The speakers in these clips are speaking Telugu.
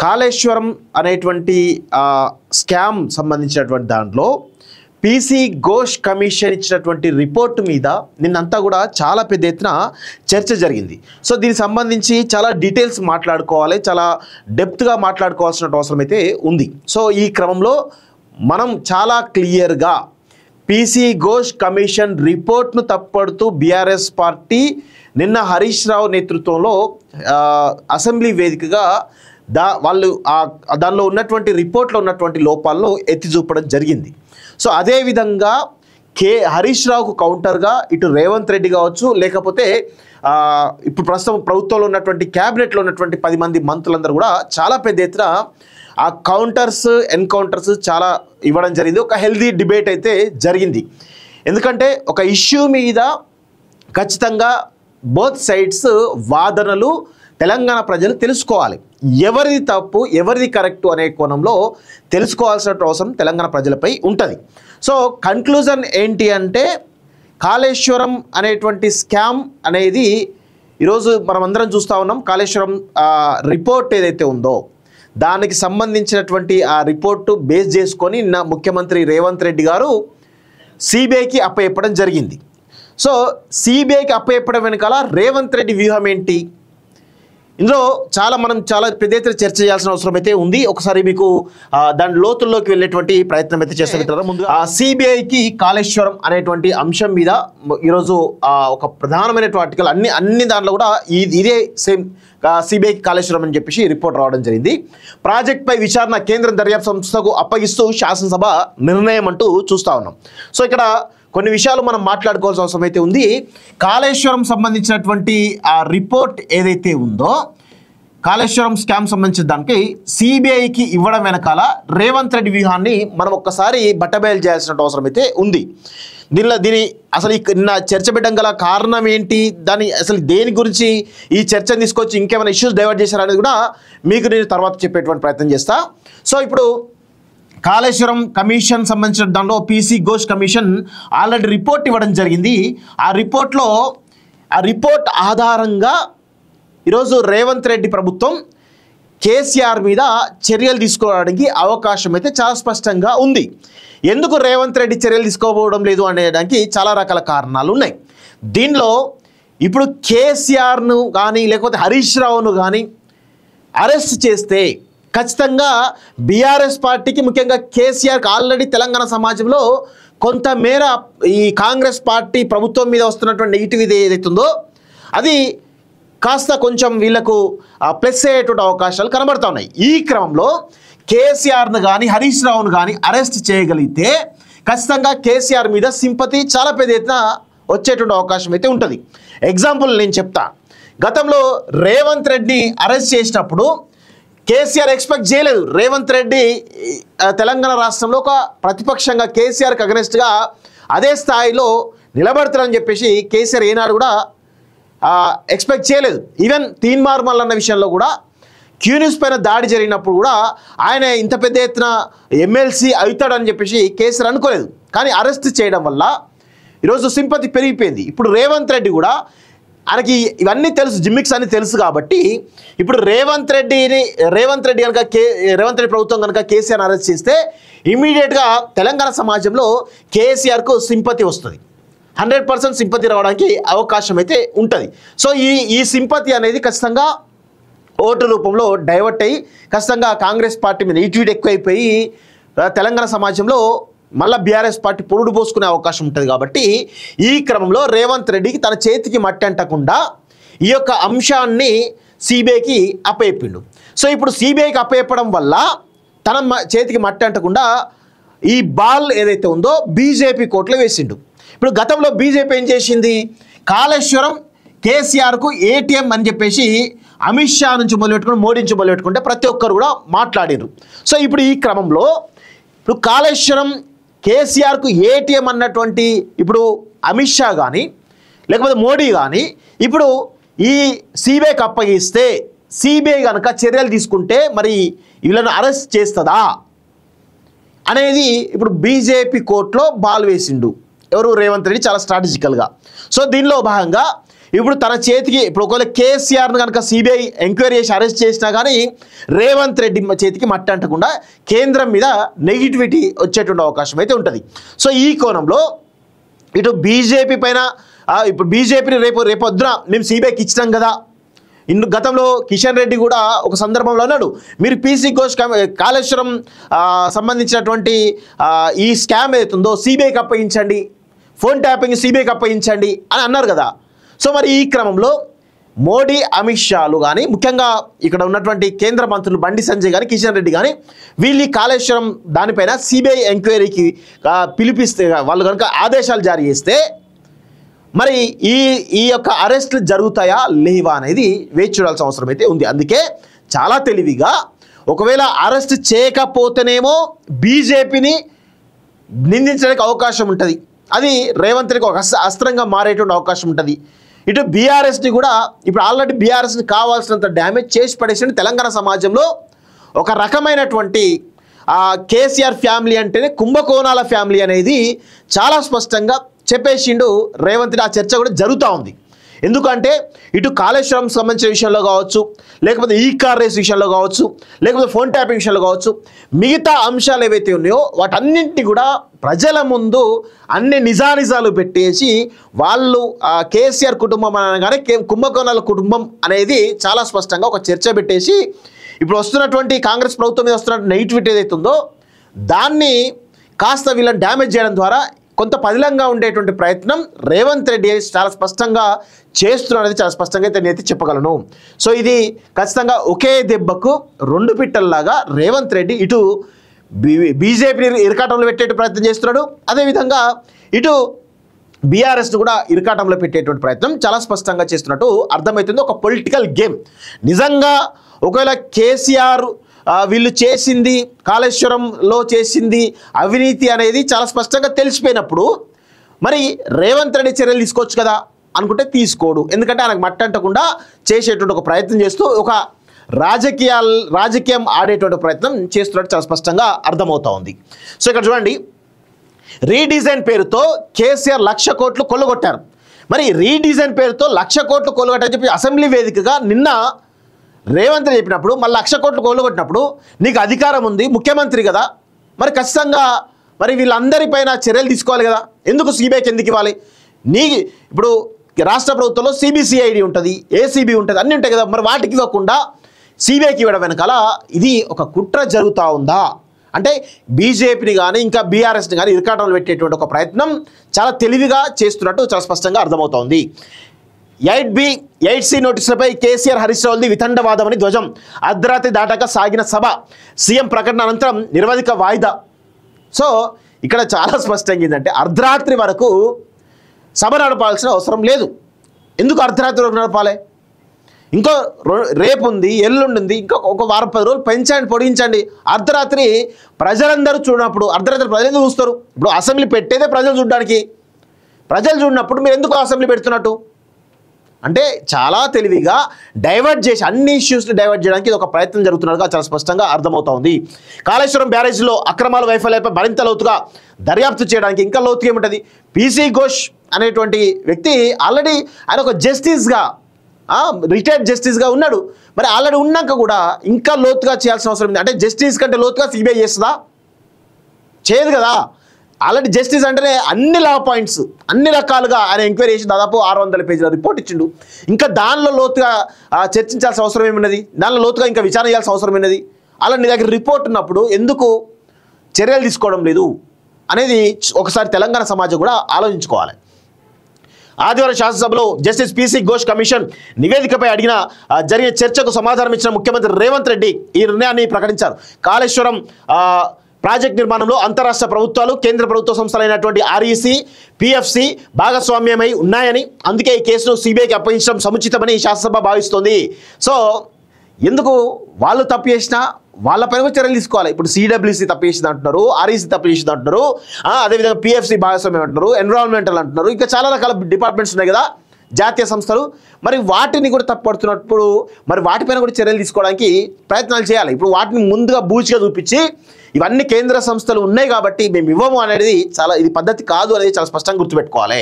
కాళేశ్వరం అనేటువంటి స్కామ్ సంబంధించినటువంటి దాంట్లో పీసీ ఘోష్ కమిషన్ ఇచ్చినటువంటి రిపోర్ట్ మీద నిన్నంతా కూడా చాలా పెద్ద ఎత్తున చర్చ జరిగింది. సో దీనికి సంబంధించి చాలా డీటెయిల్స్ మాట్లాడుకోవాలి, చాలా డెప్త్గా మాట్లాడుకోవాల్సిన అవసరం అయితే ఉంది. సో ఈ క్రమంలో మనం చాలా క్లియర్గా పీసీ ఘోష్ కమిషన్ రిపోర్ట్ను తప్పడుతూ బీఆర్ఎస్ పార్టీ నిన్న హరీష్ రావు నేతృత్వంలో అసెంబ్లీ వేదికగా వాళ్ళు దానిలో ఉన్నటువంటి రిపోర్ట్లో ఉన్నటువంటి లోపాలను ఎత్తి చూపడం జరిగింది. సో అదేవిధంగా హరీష్ రావుకు కౌంటర్గా ఇటు రేవంత్ రెడ్డి కావచ్చు, లేకపోతే ఇప్పుడు ప్రస్తుతం ప్రభుత్వంలో ఉన్నటువంటి క్యాబినెట్లో ఉన్నటువంటి 10 మంది మంత్రులందరూ కూడా చాలా పెద్ద ఎత్తున ఆ కౌంటర్స్ ఎన్కౌంటర్స్ చాలా ఇవ్వడం జరిగింది. ఒక హెల్దీ డిబేట్ అయితే జరిగింది. ఎందుకంటే ఒక ఇష్యూ మీద ఖచ్చితంగా బోత్ సైడ్స్ వాదనలు తెలంగాణ ప్రజలు తెలుసుకోవాలి. ఎవరిది తప్పు ఎవరిది కరెక్టు అనే కోణంలో తెలుసుకోవాల్సిన అవసరం తెలంగాణ ప్రజలపై ఉంటుంది. సో కన్క్లూజన్ ఏంటి అంటే కాళేశ్వరం అనేటువంటి స్కామ్ అనేది ఈరోజు మనం అందరం చూస్తూ ఉన్నాం. కాళేశ్వరం రిపోర్ట్ ఏదైతే ఉందో దానికి సంబంధించినటువంటి ఆ రిపోర్టు బేస్ చేసుకొని నిన్న ముఖ్యమంత్రి రేవంత్ రెడ్డి గారు సిబిఐకి అప్పచెప్పడం జరిగింది. సో సిబిఐకి అప్పచెప్పడం వెనకాల రేవంత్ రెడ్డి వ్యూహం ఏంటి, ఇందులో మనం చాలా పెద్ద ఎత్తున చర్చ చేయాల్సిన అవసరం అయితే ఉంది. ఒకసారి మీకు దాని లోతుల్లోకి వెళ్ళేటువంటి ప్రయత్నం అయితే చేస్తారు. ముందు సిబిఐకి కాళేశ్వరం అనేటువంటి అంశం మీద ఈరోజు ఒక ప్రధానమైనటువంటి ఆర్టికల్ అన్ని దాంట్లో కూడా ఇదే సేమ్ సిబిఐకి కాళేశ్వరం అని చెప్పేసి రిపోర్ట్ రావడం జరిగింది. ప్రాజెక్టుపై విచారణ కేంద్ర దర్యాప్తు సంస్థకు అప్పగిస్తూ శాసనసభ నిర్ణయం అంటూ చూస్తూ ఉన్నాం. సో ఇక్కడ కొన్ని విషయాలు మనం మాట్లాడుకోవాల్సిన అవసరం అయితే ఉంది. కాళేశ్వరం సంబంధించినటువంటి ఆ రిపోర్ట్ ఏదైతే ఉందో కాళేశ్వరం స్కామ్ సంబంధించిన దానికి సిబిఐకి ఇవ్వడం వెనకాల రేవంత్ రెడ్డి వ్యూహాన్ని మనం ఒక్కసారి బట్టబయలు చేయాల్సిన అవసరం అయితే ఉంది. దీని అసలు నిన్న చర్చ పెట్టడం గల కారణం ఏంటి, దాని అసలు దేని గురించి ఈ చర్చను తీసుకొచ్చి ఇంకేమైనా ఇష్యూస్ డైవర్ట్ చేశారనేది కూడా మీకు నేను తర్వాత చెప్పేటువంటి ప్రయత్నం చేస్తా. సో ఇప్పుడు కాళేశ్వరం కమిషన్ సంబంధించిన దానిలో PC Ghosh commission already report ఇవ్వడం జరిగింది. ఆ రిపోర్ట్ ఆధారంగా ఈరోజు రేవంత్ రెడ్డి ప్రభుత్వం కేసీఆర్ మీద చర్యలు తీసుకోవడానికి అవకాశం అయితే చాలా స్పష్టంగా ఉంది. ఎందుకు రేవంత్ రెడ్డి చర్యలు తీసుకోకపోవడం లేదు అనేదానికి చాలా రకాల కారణాలు ఉన్నాయి. దీనిలో ఇప్పుడు కేసీఆర్ను కానీ లేకపోతే హరీష్ రావును కానీ అరెస్ట్ చేస్తే ఖచ్చితంగా బీఆర్ఎస్ పార్టీకి ముఖ్యంగా కేసీఆర్కి ఆల్రెడీ తెలంగాణ సమాజంలో కొంతమేర ఈ కాంగ్రెస్ పార్టీ ప్రభుత్వం మీద వస్తున్నటువంటి నెగిటివిటీ ఏదైతుందో అది కాస్త కొంచెం వీళ్లకు ప్లస్ అయ్యేటువంటి అవకాశాలు కనబడుతూ ఉన్నాయి. ఈ క్రమంలో కేసీఆర్ను కానీ హరీష్ రావును కానీ అరెస్ట్ చేయగలిగితే ఖచ్చితంగా కేసీఆర్ మీద సింపతి చాలా పెద్ద ఎత్తున వచ్చేటువంటి అవకాశం అయితే ఉంటుంది. ఎగ్జాంపుల్ నేను చెప్తా. గతంలో రేవంత్ రెడ్డిని అరెస్ట్ చేసినప్పుడు కేసీఆర్ ఎక్స్పెక్ట్ చేయలేదు రేవంత్ రెడ్డి తెలంగాణ రాష్ట్రంలో ఒక ప్రతిపక్షంగా కేసీఆర్కి అగనెస్ట్గా అదే స్థాయిలో నిలబడతారని చెప్పేసి కేసీఆర్ ఏనాడు కూడా ఎక్స్పెక్ట్ చేయలేదు. ఈవెన్ తీన్మార్ మల్లన్న విషయంలో కూడా క్యూన్యూస్ పైన దాడి జరిగినప్పుడు కూడా ఆయన ఇంత పెద్ద ఎత్తున ఎమ్మెల్సీ అవుతాడని చెప్పేసి కేసీఆర్ అనుకోలేదు. కానీ అరెస్ట్ చేయడం వల్ల ఈరోజు సింపతి పెరిగిపోయింది. ఇప్పుడు రేవంత్ రెడ్డి కూడా ఆయనకి ఇవన్నీ తెలుసు, జిమ్మిక్స్ అన్నీ తెలుసు కాబట్టి ఇప్పుడు రేవంత్ రెడ్డి కనుక రేవంత్ రెడ్డి ప్రభుత్వం కనుక కేసీఆర్ అరెస్ట్ చేస్తే ఇమీడియట్గా తెలంగాణ సమాజంలో కేసీఆర్కు సింపతి వస్తుంది. 100% సింపతి రావడానికి అవకాశం అయితే ఉంటుంది. సో ఈ సింపతి అనేది ఖచ్చితంగా ఓటు రూపంలో డైవర్ట్ అయ్యి ఖచ్చితంగా కాంగ్రెస్ పార్టీ మీద నెగిటివిటీ ఎక్కువైపోయి తెలంగాణ సమాజంలో మళ్ళీ బీఆర్ఎస్ పార్టీ పొరుడు పోసుకునే అవకాశం ఉంటుంది. కాబట్టి ఈ క్రమంలో రేవంత్ రెడ్డికి తన చేతికి మట్టి అంటకుండా ఈ యొక్క అంశాన్ని సిబిఐకి అప్పచెప్పిండు. సో ఇప్పుడు సిబిఐకి అప్పచెప్పడం వల్ల తన చేతికి మట్టి అంటకుండా ఈ బాల్ ఏదైతే ఉందో బీజేపీ కోర్టులో వేసిండు. ఇప్పుడు గతంలో బీజేపీ ఏం చేసింది, కాళేశ్వరం కేసీఆర్కు ఏటీఎం అని చెప్పేసి అమిత్ షా నుంచి మొదలుపెట్టుకుని మోడీ నుంచి మొదలుపెట్టుకుంటే ప్రతి ఒక్కరు కూడా మాట్లాడారు. సో ఇప్పుడు ఈ క్రమంలో ఇప్పుడు కాళేశ్వరం కేసీఆర్కు ఏటీఎం అన్నటువంటి ఇప్పుడు అమిత్ షా కానీ లేకపోతే మోడీ కానీ ఇప్పుడు ఈ సిబిఐకి అప్పగిస్తే సిబిఐ కనుక చర్యలు తీసుకుంటే మరి వీళ్ళను అరెస్ట్ చేస్తుందా అనేది ఇప్పుడు బీజేపీ కోర్టులో బాల్ వేసిండు ఎవరు రేవంత్ రెడ్డి చాలా స్ట్రాటజికల్గా. సో దీనిలో భాగంగా ఇప్పుడు తన చేతికి ఇప్పుడు ఒకవేళ కేసీఆర్ను కనుక సిబిఐ ఎంక్వైరీ చేసి అరెస్ట్ చేసినా కానీ రేవంత్ రెడ్డి చేతికి మట్టి అంటకుండా కేంద్రం మీద నెగిటివిటీ వచ్చేటువంటి అవకాశం అయితే ఉంటుంది. సో ఈ కోణంలో ఇటు బీజేపీ పైన ఇప్పుడు బీజేపీని రేపు వద్దున మేము సిబిఐకి ఇచ్చినాం కదా. గతంలో కిషన్ రెడ్డి కూడా ఒక సందర్భంలో అన్నాడు, మీరు పీసీ ఘోష్ కాళేశ్వరం సంబంధించినటువంటి ఈ స్కామ్ ఏదైతుందో సిబిఐకి అప్పగించండి, ఫోన్ ట్యాపింగ్ సిబిఐకి అప్పగించండి అని అన్నారు కదా. సో మరి ఈ క్రమంలో మోడీ అమిత్ షాలు కానీ ముఖ్యంగా ఇక్కడ ఉన్నటువంటి కేంద్ర మంత్రులు బండి సంజయ్ కానీ కిషన్ రెడ్డి కానీ వీళ్ళు కాళేశ్వరం దానిపైన సిబిఐ ఎంక్వైరీకి పిలిపిస్తే వాళ్ళు కనుక ఆదేశాలు జారీ చేస్తే మరి ఈ యొక్క అరెస్టులు జరుగుతాయా లేవా అనేది వేచి చూడాల్సిన అవసరం అయితే ఉంది. అందుకే చాలా తెలివిగా ఒకవేళ అరెస్ట్ చేయకపోతేనేమో బీజేపీని నిందించడానికి అవకాశం ఉంటుంది, అది రేవంత్ రెడ్డికి ఒక అస్త్రంగా మారేటువంటి అవకాశం ఉంటుంది. ఇటు బీఆర్ఎస్ని కూడా ఇప్పుడు ఆల్రెడీ బీఆర్ఎస్ని కావాల్సినంత డ్యామేజ్ చేసి పడేసిన తెలంగాణ సమాజంలో ఒక రకమైనటువంటి కేసీఆర్ ఫ్యామిలీ అంటేనే కుంభకోణాల ఫ్యామిలీ అనేది చాలా స్పష్టంగా చెప్పేసిండు రేవంత్ రెడ్డి. ఆ చర్చ కూడా జరుగుతూ ఉంది. ఎందుకంటే ఇటు కాళేశ్వరం సంబంధించిన విషయంలో కావచ్చు, లేకపోతే ఈ కార్ రేస్ విషయంలో కావచ్చు, లేకపోతే ఫోన్ ట్యాపింగ్ విషయంలో కావచ్చు, మిగతా అంశాలు ఏవైతే ఉన్నాయో వాటన్నింటినీ కూడా ప్రజల ముందు అన్ని నిజానిజాలు పెట్టేసి వాళ్ళు కేసీఆర్ కుటుంబం అనగానే కుంభకోణాల కుటుంబం అనేది చాలా స్పష్టంగా ఒక చర్చ పెట్టేసి ఇప్పుడు వస్తున్నటువంటి కాంగ్రెస్ ప్రభుత్వం మీద వస్తున్న నెగిటివిటీ ఏదైతే ఉందో దాన్ని కాస్త వీళ్ళని డ్యామేజ్ చేయడం ద్వారా కొంత పదిలంగా ఉండేటువంటి ప్రయత్నం రేవంత్ రెడ్డి చాలా స్పష్టంగా చేస్తున్నది చాలా స్పష్టంగా అయితే నేనైతే చెప్పగలను. సో ఇది ఖచ్చితంగా ఒకే దెబ్బకు రెండు పిట్టల్లాగా రేవంత్ రెడ్డి ఇటు బీజేపీని ఇరకాటంలో పెట్టే ప్రయత్నం చేస్తున్నాడు, అదేవిధంగా ఇటు బీఆర్ఎస్ను కూడా ఇరకాటంలో పెట్టేటువంటి ప్రయత్నం చాలా స్పష్టంగా చేస్తున్నట్టు అర్థమవుతుంది. ఒక పొలిటికల్ గేమ్. నిజంగా ఒకవేళ కేసీఆర్ వీళ్ళు చేసింది కాళేశ్వరంలో చేసింది అవినీతి అనేది చాలా స్పష్టంగా తెలిసిపోయినప్పుడు మరి రేవంత్ రెడ్డి చర్యలు తీసుకోవచ్చు కదా అనుకుంటే తీసుకోడు. ఎందుకంటే ఆయనకు మట్టంటకుండా చేసేటువంటి ఒక ప్రయత్నం చేస్తూ ఒక రాజకీయం ఆడేటువంటి ప్రయత్నం చేస్తున్నట్టు చాలా స్పష్టంగా అర్థమవుతా ఉంది. సో ఇక్కడ చూడండి, రీడిజైన్ పేరుతో కేసీఆర్ 1,00,000 కోట్లు కొల్లగొట్టారు. మరి రీడిజైన్ పేరుతో 1,00,000 కోట్లు కొల్లగొట్టారని చెప్పి అసెంబ్లీ వేదికగా నిన్న రేవంత్ రెడ్డి చెప్పినప్పుడు మళ్ళీ 1,00,000 కోట్లు కొల్లగొట్టినప్పుడు నీకు అధికారం ఉంది, ముఖ్యమంత్రి కదా, మరి ఖచ్చితంగా మరి వీళ్ళందరిపైన చర్యలు తీసుకోవాలి కదా. ఎందుకు సిబిఐకి ఎందుకు ఇవ్వాలి? ఇప్పుడు రాష్ట్ర ప్రభుత్వంలో సిబిసిఐడి ఉంటుంది, ఏసీబీ ఉంటుంది, అన్నీ ఉంటాయి కదా. మరి వాటికి ఇవ్వకుండా సిబిఐకి ఇవ్వడం వెనకాల ఇది ఒక కుట్ర జరుగుతూ ఉందా అంటే బీజేపీని కానీ ఇంకా బీఆర్ఎస్ని కానీ ఇరకాటంలో పెట్టేటువంటి ఒక ప్రయత్నం చాలా తెలివిగా చేస్తున్నట్టు చాలా స్పష్టంగా అర్థమవుతోంది. 8B 8C నోటీసులపై కేసీఆర్ హరీష్ రావులది వితండవాదమని ధ్వజం. అర్ధరాత్రి దాటాక సాగిన సభ, సీఎం ప్రకటన అనంతరం నిర్వధిక వాయిదా. సో ఇక్కడ చాలా స్పష్టంగా ఏంటంటే అర్ధరాత్రి వరకు సభ నడపాల్సిన అవసరం లేదు. ఎందుకు అర్ధరాత్రి వరకు నడపాలి? ఇంకో రేపు ఉంది, ఎల్లుండి ఉంది, ఇంకా ఒక వారం 10 రోజులు పెంచండి, పొడిగించండి. అర్ధరాత్రి ప్రజలందరూ చూడనప్పుడు అర్ధరాత్రి ప్రజలు చూస్తారు. ఇప్పుడు అసెంబ్లీ పెట్టేదే ప్రజలు చూడడానికి. ప్రజలు చూడనప్పుడు మీరు ఎందుకు అసెంబ్లీ పెడుతున్నట్టు అంటే చాలా తెలివిగా డైవర్ట్ చేసి అన్ని ఇష్యూస్ని డైవర్ట్ చేయడానికి ఇది ఒక ప్రయత్నం జరుగుతున్నట్టుగా చాలా స్పష్టంగా అర్థమవుతా ఉంది. కాళేశ్వరం బ్యారేజ్లో అక్రమాల వైఫల్యంపై మరింత లోతుగా దర్యాప్తు చేయడానికి ఇంకా లోతుగా ఏముంటుంది? పీసీ ఘోష్ అనేటువంటి వ్యక్తి ఆల్రెడీ ఆయన ఒక జస్టిస్గా రిటైర్డ్ జస్టిస్గా ఉన్నాడు. మరి ఆల్రెడీ ఉన్నాక కూడా ఇంకా లోతుగా చేయాల్సిన అవసరం ఉంది. అంటే జస్టిస్ కంటే లోతుగా సిబిఐ చేస్తుందా? చేయదు కదా. ఆల్రెడీ జస్టిస్ అంటేనే అన్ని లా పాయింట్స్ అన్ని రకాలుగా ఆయన ఎంక్వైరీ చేసి దాదాపు 600 పేజీల రిపోర్ట్ ఇచ్చిండు. ఇంకా దానిలో లోతుగా చర్చించాల్సిన అవసరం ఏమున్నది? దానిలో లోతుగా ఇంకా విచారణ చేయాల్సిన అవసరం ఏమున్నది? అలా నీ దగ్గర రిపోర్ట్ ఉన్నప్పుడు ఎందుకు చర్యలు తీసుకోవడం లేదు అనేది ఒకసారి తెలంగాణ సమాజం కూడా ఆలోచించుకోవాలి. ఆదివారం శాసనసభలో జస్టిస్ పీసీ ఘోష్ కమిషన్ నివేదికపై జరిగిన చర్చకు సమాధానం ఇచ్చిన ముఖ్యమంత్రి రేవంత్ రెడ్డి ఈ నిర్ణయాన్ని ప్రకటించారు. కాళేశ్వరం ప్రాజెక్ట్ నిర్మాణంలో అంతరాష్ట్ర ప్రభుత్వాలు కేంద్ర ప్రభుత్వ సంస్థలైనటువంటి ఆర్ఈసీ పిఎఫ్సి భాగస్వామ్యమై ఉన్నాయని, అందుకే ఈ కేసును సిబిఐకి అప్పగించడం సముచితమని శాసనసభ భావిస్తోంది. సో ఎందుకు వాళ్ళు తప్పు చేసినా వాళ్ళపైన కూడా చర్యలు తీసుకోవాలి. ఇప్పుడు సిడబ్ల్యూసీ తప్పు చేసింది అంటున్నారు, ఆర్ఈసీ తప్పు చేసింది అంటున్నారు, అదేవిధంగా పిఎఫ్సి భాగస్వామ్యం అంటున్నారు, ఎన్విరాన్మెంటల్ అంటున్నారు, ఇంకా చాలా రకాల డిపార్ట్మెంట్స్ ఉన్నాయి కదా జాతీయ సంస్థలు. మరి వాటిని కూడా తప్పుపడుతున్నప్పుడు మరి వాటిపైన కూడా చర్యలు తీసుకోవడానికి ప్రయత్నాలు చేయాలి. ఇప్పుడు వాటిని ముందుగా బూచిగా చూపించి ఇవన్నీ కేంద్ర సంస్థలు ఉన్నాయి కాబట్టి మేము ఇవ్వము అనేది ఇది పద్ధతి కాదు అనేది చాలా స్పష్టంగా గుర్తుపెట్టుకోవాలి.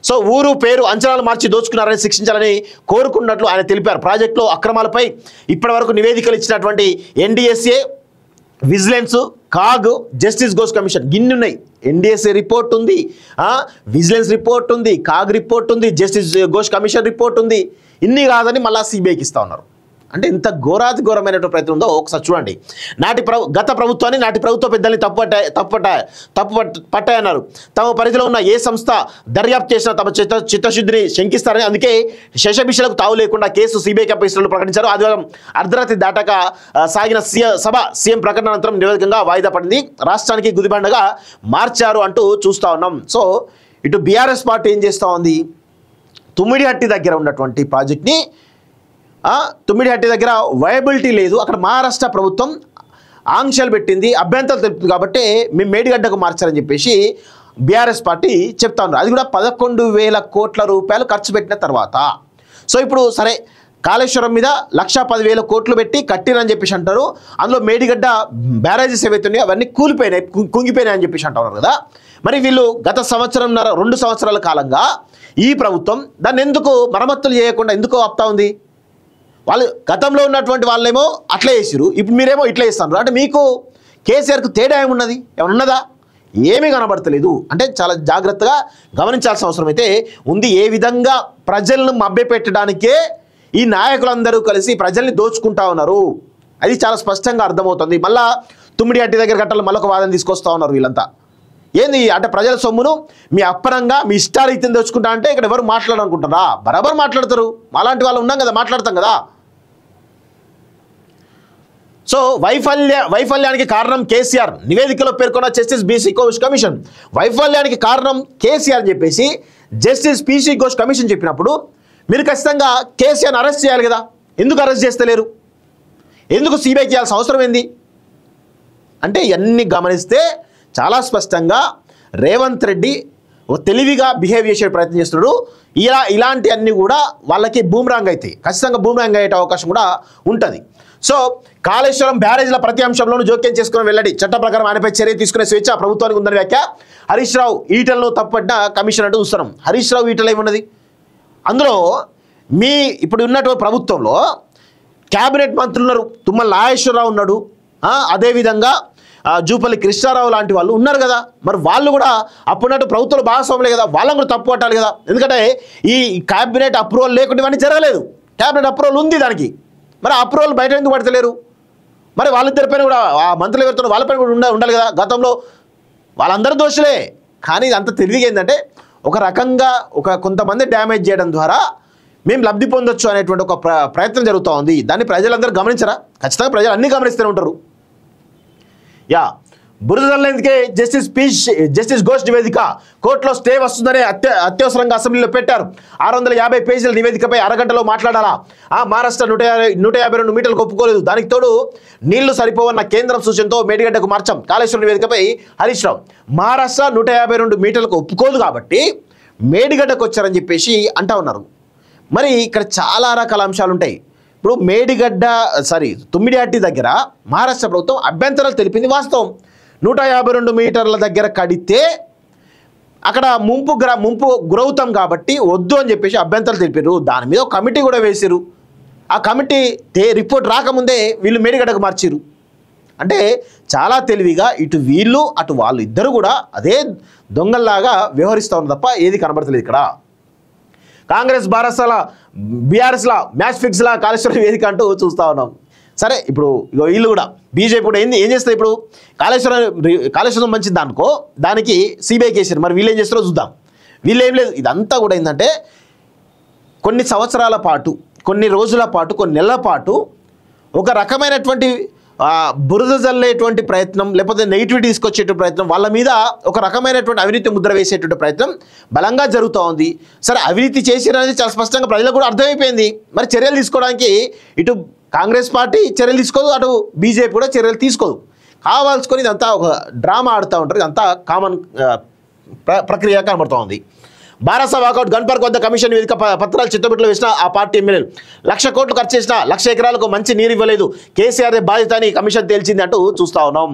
సో ఊరు పేరు అంచనాలు మార్చి దోచుకున్నారని శిక్షించాలని కోరుకున్నట్లు ఆయన తెలిపారు. ప్రాజెక్టులో అక్రమాలపై ఇప్పటివరకు నివేదికలు ఇచ్చినటువంటి NDSA, vigilance, CAG, justice Ghosh commission గిన్ని ఉన్నాయి. ఎన్డీఎస్ఏ రిపోర్ట్ ఉంది, విజిలెన్స్ రిపోర్ట్ ఉంది, కాగ్ రిపోర్ట్ ఉంది, జస్టిస్ ఘోష్ కమిషన్ రిపోర్ట్ ఉంది. ఇన్ని కాదని మళ్ళీ సిబిఐకి ఇస్తా ఉన్నారు. అంటే ఇంత ఘోరాతి ఘోరమైనటువంటి ప్రయత్నం ఉందో ఒకసారి చూడండి. గత ప్రభుత్వాన్ని నాటి ప్రభుత్వ పెద్దల్ని తప్పు పట్టాయన్నారు. తమ పరిధిలో ఉన్న ఏ సంస్థ దర్యాప్తు చేసినా తమ చిత్తశుద్ధిని శంకిస్తారని అందుకే శశభిషలకు తావు లేకుండా కేసు సిబిఐకి అప్పగిస్తున్నట్లు ప్రకటించారు. ఆదివారం అర్ధరాత్రి దాటాక సాగిన సీఎం ప్రకటన అనంతరం నివేదికంగా వాయిదా పడింది. రాష్ట్రానికి గుదిబండగా మార్చారు అంటూ చూస్తూ ఉన్నాం. సో ఇటు బీఆర్ఎస్ పార్టీ ఏం చేస్తూ ఉంది, తుమ్మిడిహట్టి దగ్గర ఉన్నటువంటి ప్రాజెక్ట్ని, తుమ్మిడిహట్టి దగ్గర వయబిలిటీ లేదు, అక్కడ మహారాష్ట్ర ప్రభుత్వం ఆంక్షలు పెట్టింది, అభ్యంతరాలు తెలుపుతుంది కాబట్టి మేము మేడిగడ్డకు మార్చారని చెప్పేసి బీఆర్ఎస్ పార్టీ చెప్తా ఉన్నారు. అది కూడా 11,000 కోట్ల రూపాయలు ఖర్చు పెట్టిన తర్వాత. సో ఇప్పుడు సరే కాళేశ్వరం మీద 1,10,000 కోట్లు పెట్టి కట్టిరని చెప్పేసి అంటారు. అందులో మేడిగడ్డ బ్యారేజెస్ ఏవైతే ఉన్నాయో అవన్నీ కూలిపోయినాయి, కుంగిపోయినాయి అని చెప్పేసి అంటున్నారు కదా. మరి వీళ్ళు గత 2 సంవత్సరాల కాలంగా ఈ ప్రభుత్వం దాన్ని ఎందుకు మరమ్మతులు చేయకుండా ఎందుకు ఆపుతా ఉంది? వాళ్ళు గతంలో ఉన్నటువంటి వాళ్ళేమో అట్లా చేసిరు, ఇప్పుడు మీరేమో ఇట్లా చేస్తున్నారు. అంటే మీకు కేసీఆర్కు తేడా ఏమున్నది? ఏమన్నా ఉన్నదా? ఏమీ కనబడతలేదు. అంటే చాలా జాగ్రత్తగా గమనించాల్సిన అవసరం అయితే ఉంది. ఏ విధంగా ప్రజలను మభ్యపెట్టడానికే ఈ నాయకులందరూ కలిసి ప్రజల్ని దోచుకుంటా ఉన్నారు, అది చాలా స్పష్టంగా అర్థమవుతుంది. మళ్ళా తుమ్మిడిహట్టి దగ్గర గట్టాలు మళ్ళొక వాదన తీసుకొస్తా ఉన్నారు వీళ్ళంతా. ఏంది అంటే ప్రజల సొమ్మును మీ అప్పనంగా మీ ఇష్టారీతిని దోచుకుంటా అంటే ఇక్కడ ఎవరు మాట్లాడాలనుకుంటారా? బరాబర్ మాట్లాడతారు. అలాంటి వాళ్ళు ఉన్నాం కదా, మాట్లాడతాం కదా. సో వైఫల్యానికి కారణం కేసీఆర్, నివేదికలో పేర్కొన్న జస్టిస్ బీసీ ఘోష్ కమిషన్. వైఫల్యానికి కారణం కేసీఆర్ అని చెప్పేసి జస్టిస్ పీసీ ఘోష్ కమిషన్ చెప్పినప్పుడు మీరు ఖచ్చితంగా కేసీఆర్ని అరెస్ట్ చేయాలి కదా. ఎందుకు అరెస్ట్ చేస్తలేరు? ఎందుకు సిబిఐకి చేయాల్సిన అవసరం ఏంది అంటే ఇవన్నీ గమనిస్తే చాలా స్పష్టంగా రేవంత్ రెడ్డి తెలివిగా బిహేవ్ చేసే ప్రయత్నం చేస్తున్నాడు. ఇలాంటి అన్నీ కూడా వాళ్ళకి బూమరాంగ్ అవుతాయి, ఖచ్చితంగా బూమరాంగ్ అయ్యే అవకాశం కూడా ఉంటుంది. సో కాళేశ్వరం బ్యారేజ్ల ప్రతి అంశంలోనూ జోక్యం చేసుకుని వెళ్ళండి, చట్ట ప్రకారం ఆయనపై చర్య తీసుకునే స్వేచ్ఛ ప్రభుత్వానికి ఉందని వ్యాఖ్య. హరీష్ రావు ఈటలను తప్పట్టిన కమిషన్ అంటూ చూస్తున్నాం. హరీష్ రావు ఈటలు ఏమున్నది అందులో? ఇప్పుడు ఉన్నటువంటి ప్రభుత్వంలో క్యాబినెట్ మంత్రులు ఉన్నారు, తుమ్మల నాగేశ్వరరావు ఉన్నాడు, అదేవిధంగా జూపల్లి కృష్ణారావు లాంటి వాళ్ళు ఉన్నారు కదా. మరి వాళ్ళు కూడా అప్పుడున్నట్టు ప్రభుత్వంలో భాగస్వాములే కదా, వాళ్ళని కూడా తప్పు పట్టాలి కదా. ఎందుకంటే ఈ క్యాబినెట్ అప్రూవల్ లేకుండా ఇవన్నీ జరగలేదు. క్యాబినెట్ అప్రూవల్ ఉంది దానికి, మరి అప్రూవల్ బయట ఎందుకు పడతలేరు? మరి వాళ్ళిద్దరిపైన కూడా ఆ మంత్రులు ఎవరితో వాళ్ళపైన కూడా ఉండాలి కదా. గతంలో వాళ్ళందరూ దోషులే, కానీ ఇది అంత తెలివిగా ఏంటంటే ఒక రకంగా కొంతమంది డ్యామేజ్ చేయడం ద్వారా మేము లబ్ధి పొందొచ్చు అనేటువంటి ఒక ప్రయత్నం జరుగుతూ ఉంది. దాన్ని ప్రజలందరూ గమనించరా? ఖచ్చితంగా ప్రజలు అన్నీ గమనిస్తూనే ఉంటారు. బురదల్లెందుకే జస్టిస్ ఘోష్ నివేదిక కోర్టులో స్టే వస్తుందనే అత్యవసరంగా అసెంబ్లీలో పెట్టారు. 650 పేజీల నివేదికపై అరగంటలో మాట్లాడాలా? మహారాష్ట్ర 152 మీటర్లకు ఒప్పుకోలేదు. దానికి తోడు నీళ్లు సరిపోవన్న కేంద్రం సూచనతో మేడిగడ్డకు మార్చాం. కాళేశ్వరం నివేదికపై హరీష్ రావు మహారాష్ట్ర 152 మీటర్లకు ఒప్పుకోదు కాబట్టి మేడిగడ్డకు వచ్చారని చెప్పేసి అంటా ఉన్నారు. మరి ఇక్కడ చాలా రకాల అంశాలు ఉంటాయి. ఇప్పుడు తుమ్మిడిహట్టి దగ్గర మహారాష్ట్ర ప్రభుత్వం అభ్యంతరాలు తెలిపింది వాస్తవం. 152 మీటర్ల దగ్గర కడితే అక్కడ ముంపు గురవుతాం కాబట్టి వద్దు అని చెప్పేసి అభ్యంతరాలు తెలిపారు. దాని మీద ఒక కమిటీ కూడా వేసారు. ఆ కమిటీ రిపోర్ట్ రాకముందే వీళ్ళు మేడిగడ్డకు మార్చారు. అంటే చాలా తెలివిగా ఇటు వీళ్ళు అటు వాళ్ళు ఇద్దరు కూడా అదే దొంగల్లాగా వ్యవహరిస్తూ ఉన్నారు తప్ప ఏది కనబడతలేదు ఇక్కడ. కాంగ్రెస్ బీఆర్ఎస్ల మ్యాచ్ ఫిక్స్లా కాళేశ్వరం వేదిక అంటూ చూస్తూ ఉన్నాం. సరే ఇప్పుడు వీళ్ళు కూడా బీజేపీ కూడా ఏం చేస్తారు? ఇప్పుడు కాళేశ్వరం మంచిది అనుకో, దానికి సిబిఐ కేసారు. మరి వీళ్ళు ఏం చేస్తారో చూద్దాం. వీళ్ళు ఏం లేదు, ఇదంతా కూడా ఏంటంటే కొన్ని సంవత్సరాల పాటు, కొన్ని రోజుల పాటు, కొన్ని నెలల పాటు ఒక రకమైనటువంటి బురద జల్లేటువంటి ప్రయత్నం, లేకపోతే నెగిటివిటీ తీసుకొచ్చేటువంటి ప్రయత్నం, వాళ్ళ మీద ఒక రకమైనటువంటి అవినీతి ముద్ర వేసేటువంటి ప్రయత్నం బలంగా జరుగుతూ ఉంది. సరే అవినీతి చేసిరనేది చాలా స్పష్టంగా ప్రజలకు కూడా అర్థమైపోయింది. మరి చర్యలు తీసుకోవడానికి ఇటు కాంగ్రెస్ పార్టీ చర్యలు తీసుకోదు, అటు బీజేపీ కూడా చర్యలు తీసుకోదు. కావాల్సుకొని ఇదంతా ఒక డ్రామా ఆడుతూ ఉంటారు. ఇదంతా కామన్ ప్రక్రియ కనబడుతూ ఉంది. బారాస వాకౌట్ గన్ పార్క్ వద్ద కమిషన్ వేదిక పత్రాలు చిత్తబిట్లో వేసిన ఆ పార్టీ ఎమ్మెల్యేలు 1,00,000 కోట్లు ఖర్చు చేసిన 1,00,000 ఎకరాలకు మంచి నీరు ఇవ్వలేదు, కేసీఆర్ బాధ్యత అని కమిషన్ తేల్చింది అంటూ చూస్తా ఉన్నాం.